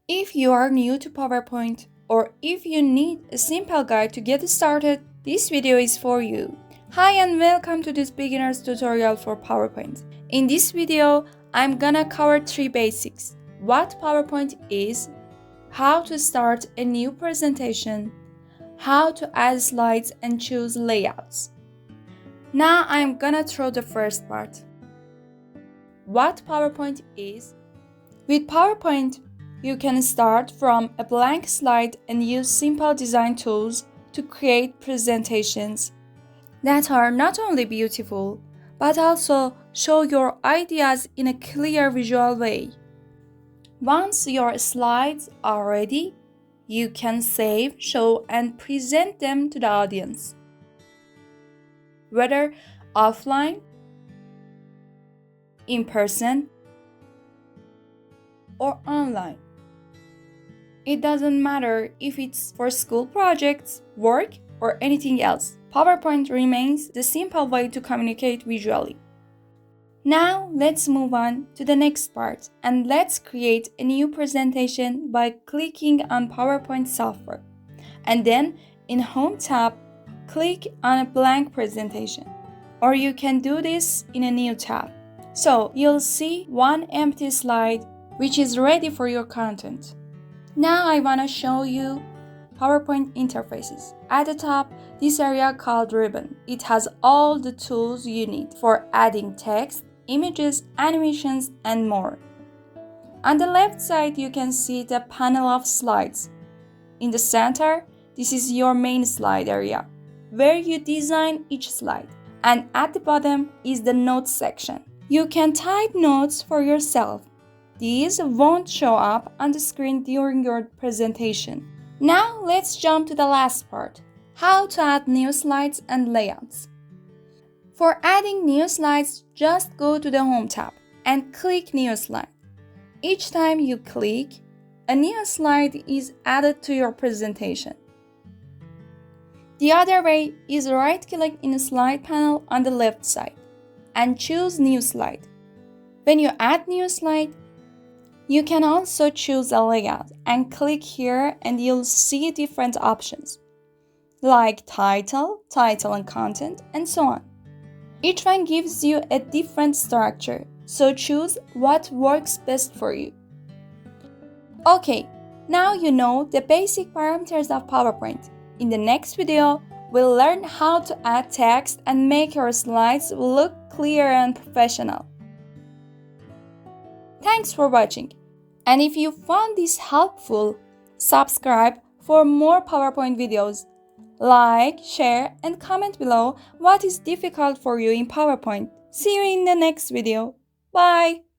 If you are new to PowerPoint or if you need a simple guide to get started, this video is for you. Hi and welcome to this beginner's tutorial for PowerPoint. In this video, I'm gonna cover 3 basics: what PowerPoint is, how to start a new presentation, how to add slides and choose layouts. Now I'm gonna throw the first part. What PowerPoint is? With PowerPoint, you can start from a blank slide and use simple design tools to create presentations that are not only beautiful, but also show your ideas in a clear visual way. Once your slides are ready, you can save, show, and present them to the audience, whether offline, in person, or online. It doesn't matter if it's for school projects, work, or anything else. PowerPoint remains the simple way to communicate visually. Now let's move on to the next part and let's create a new presentation by clicking on PowerPoint software. And then in Home tab, click on a blank presentation. Or you can do this in a new tab. So you'll see one empty slide which is ready for your content. Now I want to show you PowerPoint interfaces. At the top, this area called ribbon. It has all the tools you need for adding text, images, animations, and more. On the left side, you can see the panel of slides. In the center, this is your main slide area, where you design each slide. And at the bottom is the notes section. You can type notes for yourself. These won't show up on the screen during your presentation. Now let's jump to the last part: how to add new slides and layouts. For adding new slides, just go to the Home tab and click New Slide. Each time you click, a new slide is added to your presentation. The other way is right-click in the slide panel on the left side and choose New Slide. When you add new slide, you can also choose a layout and click here and you'll see different options like title and content, and so on. Each one gives you a different structure, so choose what works best for you. Okay, now you know the basic parameters of PowerPoint. In the next video, we'll learn how to add text and make your slides look clear and professional. Thanks for watching. And if you found this helpful, subscribe for more PowerPoint videos. Like, share, and comment below what is difficult for you in PowerPoint. See you in the next video. Bye!